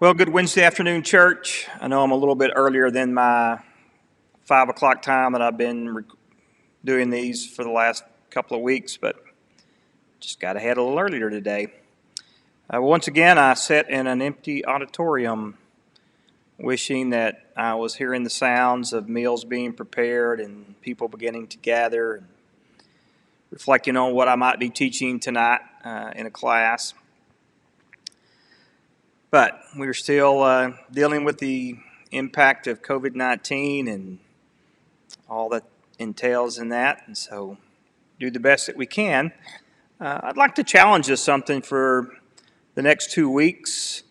Well, good Wednesday afternoon, church. I know I'm a little bit earlier than my 5 o'clock time that I've been doing these for the last couple of weeks, but just got ahead a little earlier today. Once again, I sat in an empty auditorium wishing that I was hearing the sounds of meals being prepared and people beginning to gather, and reflecting on what I might be teaching tonight in a class. But we're still dealing with the impact of COVID-19 and all that entails in that, and so do the best that we can. I'd like to challenge us something for the next 2 weeks,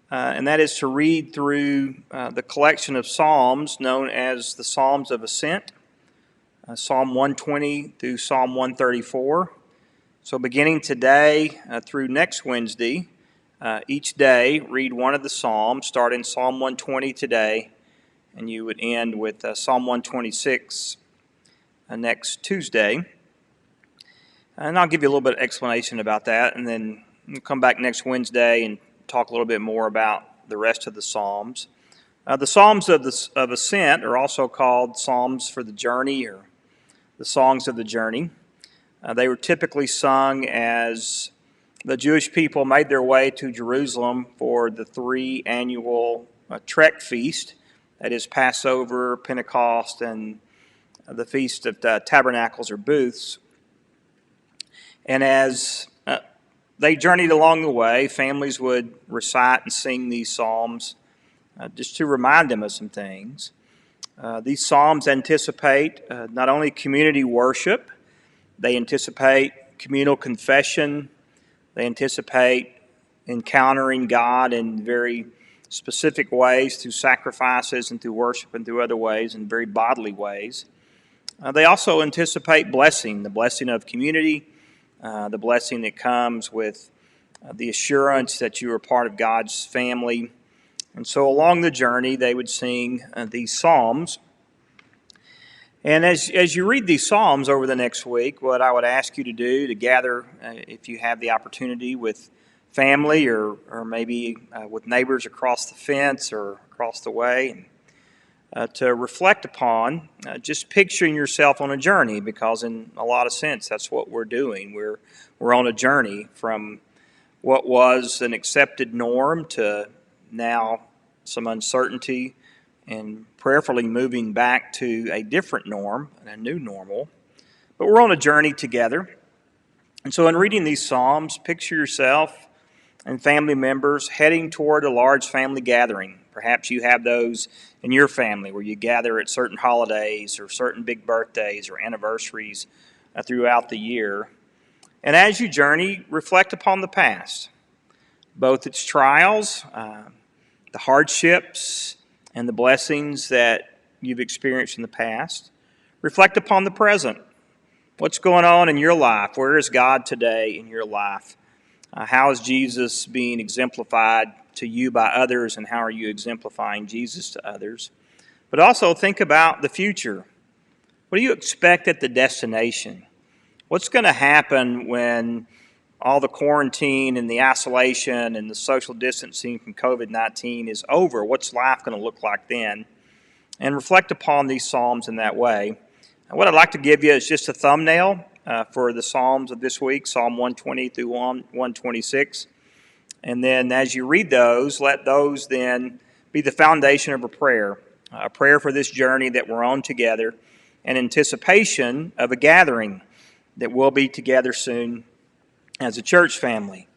and that is to read through the collection of Psalms known as the Psalms of Ascent, Psalm 120 through Psalm 134. So beginning today through next Wednesday, each day, read one of the Psalms, start in Psalm 120 today, and you would end with Psalm 126 next Tuesday. And I'll give you a little bit of explanation about that, and then we'll come back next Wednesday and talk a little bit more about the rest of the Psalms. The Psalms of Ascent are also called Psalms for the Journey or the Songs of the Journey. They were typically sung as the Jewish people made their way to Jerusalem for the 3 annual Trek feast, that is Passover, Pentecost, and the Feast of Tabernacles or Booths. And as they journeyed along the way, families would recite and sing these psalms just to remind them of some things. These psalms anticipate not only community worship, they anticipate communal confession. They anticipate encountering God in very specific ways through sacrifices and through worship and through other ways, in very bodily ways. They also anticipate blessing, the blessing of community, the blessing that comes with the assurance that you are part of God's family. And so along the journey, they would sing these psalms. And as you read these Psalms over the next week, what I would ask you to do, to gather, if you have the opportunity, with family or maybe with neighbors across the fence or across the way, to reflect upon just picturing yourself on a journey, because in a lot of sense, that's what we're doing. We're on a journey from what was an accepted norm to now some uncertainty, and prayerfully moving back to a different norm and a new normal. But we're on a journey together. And so in reading these Psalms, picture yourself and family members heading toward a large family gathering. Perhaps you have those in your family where you gather at certain holidays or certain big birthdays or anniversaries throughout the year. And as you journey, reflect upon the past, both its trials, the hardships, and the blessings that you've experienced in the past. Reflect upon the present. What's going on in your life? Where is God today in your life? How is Jesus being exemplified to you by others, and how are you exemplifying Jesus to others? But also think about the future. What do you expect at the destination? What's going to happen when all the quarantine and the isolation and the social distancing from COVID-19 is over? What's life going to look like then? And reflect upon these Psalms in that way. And what I'd like to give you is just a thumbnail for the Psalms of this week, Psalm 120 through 126. And then as you read those, let those then be the foundation of a prayer for this journey that we're on together, in anticipation of a gathering that we'll be together soon as a church family.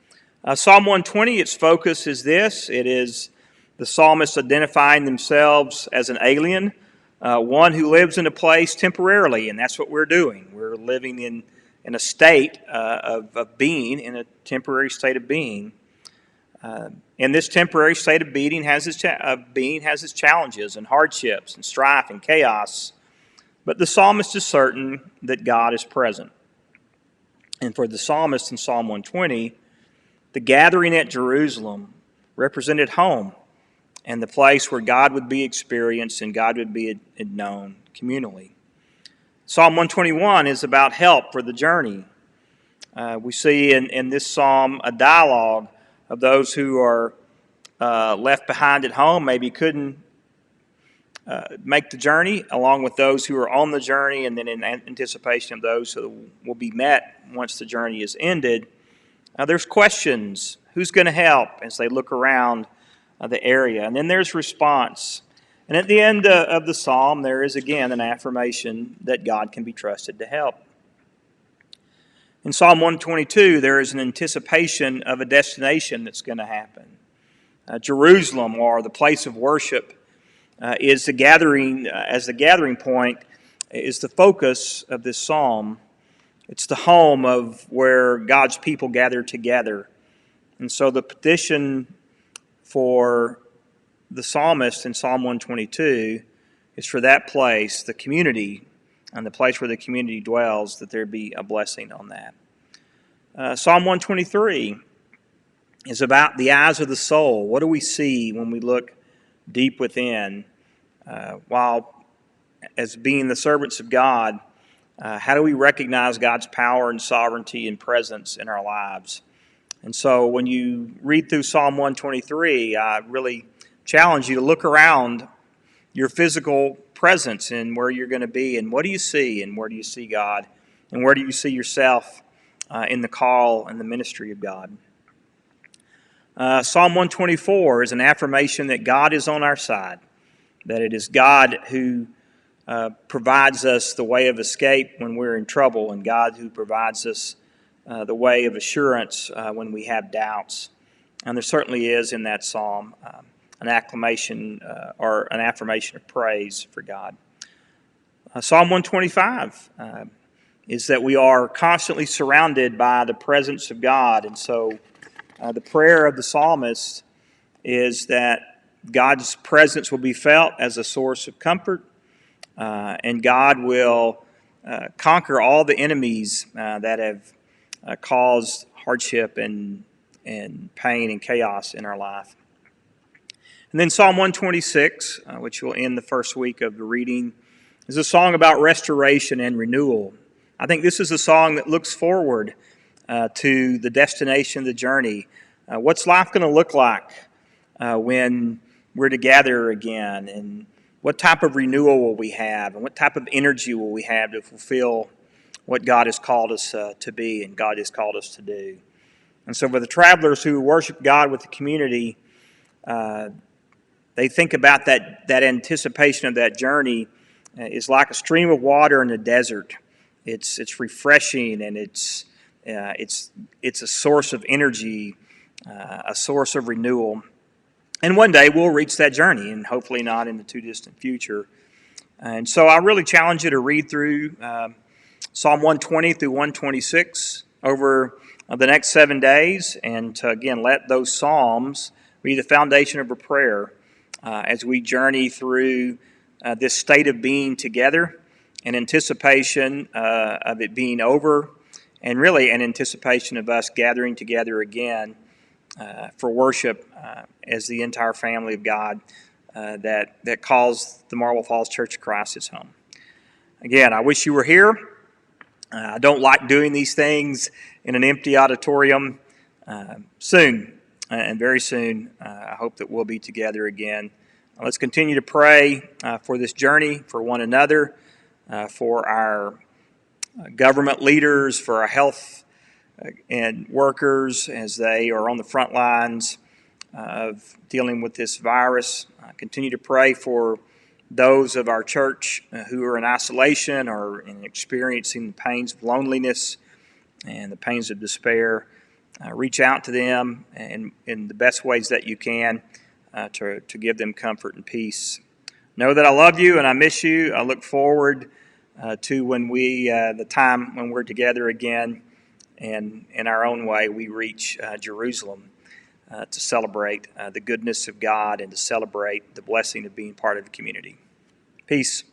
Psalm 120, its focus is this. It is the psalmist identifying themselves as an alien, one who lives in a place temporarily, and that's what we're doing. We're living in a state of being, in a temporary state of being. And this temporary state of being has its challenges and hardships and strife and chaos, but the psalmist is certain that God is present. And for the psalmist in Psalm 120, the gathering at Jerusalem represented home and the place where God would be experienced and God would be known communally. Psalm 121 is about help for the journey. We see in this psalm a dialogue of those who are left behind at home maybe couldn't make the journey, along with those who are on the journey, and then in anticipation of those who will be met once the journey is ended. There's questions. Who's going to help as they look around the area? And then there's response. And at the end of the psalm, there is again an affirmation that God can be trusted to help. In Psalm 122, there is an anticipation of a destination that's going to happen. Jerusalem, or the place of worship, is the gathering, as the gathering point, is the focus of this psalm. It's the home of where God's people gather together. And so the petition for the psalmist in Psalm 122 is for that place, the community, and the place where the community dwells, that there be a blessing on that. Psalm 123 is about the eyes of the soul. What do we see when we look deep within? While as being the servants of God, how do we recognize God's power and sovereignty and presence in our lives? And so when you read through Psalm 123, I really challenge you to look around your physical presence and where you're going to be, and what do you see, and where do you see God, and where do you see yourself in the call and the ministry of God. Psalm 124 is an affirmation that God is on our side, that it is God who provides us the way of escape when we're in trouble, and God who provides us the way of assurance when we have doubts. And there certainly is in that psalm an acclamation or an affirmation of praise for God. Psalm 125 is that we are constantly surrounded by the presence of God. And so the prayer of the psalmist is that God's presence will be felt as a source of comfort, and God will conquer all the enemies that have caused hardship and pain and chaos in our life. And then Psalm 126, which will end the first week of the reading, is a song about restoration and renewal. I think this is a song that looks forward to the destination of the journey. What's life going to look like when we're together again? And what type of renewal will we have? And what type of energy will we have to fulfill what God has called us to be and God has called us to do? And so for the travelers who worship God with the community, they think about that anticipation of that journey is like a stream of water in a desert. It's refreshing, and it's a source of energy, a source of renewal. And one day we'll reach that journey, and hopefully not in the too distant future. And so I really challenge you to read through Psalm 120 through 126 over the next 7 days, and to, again, let those Psalms be the foundation of a prayer as we journey through this state of being together, in anticipation of it being over, and really in anticipation of us gathering together again for worship as the entire family of God that calls the Marble Falls Church of Christ its home. Again, I wish you were here. I don't like doing these things in an empty auditorium. Soon, and very soon, I hope that we'll be together again. Let's continue to pray for this journey, for one another, for our government leaders, for our health and workers as they are on the front lines of dealing with this virus. Continue to pray for those of our church who are in isolation or experiencing the pains of loneliness and the pains of despair. Reach out to them in the best ways that you can to give them comfort and peace. Know that I love you and I miss you. I look forward to when the time when we're together again, and in our own way we reach Jerusalem to celebrate the goodness of God and to celebrate the blessing of being part of the community. Peace.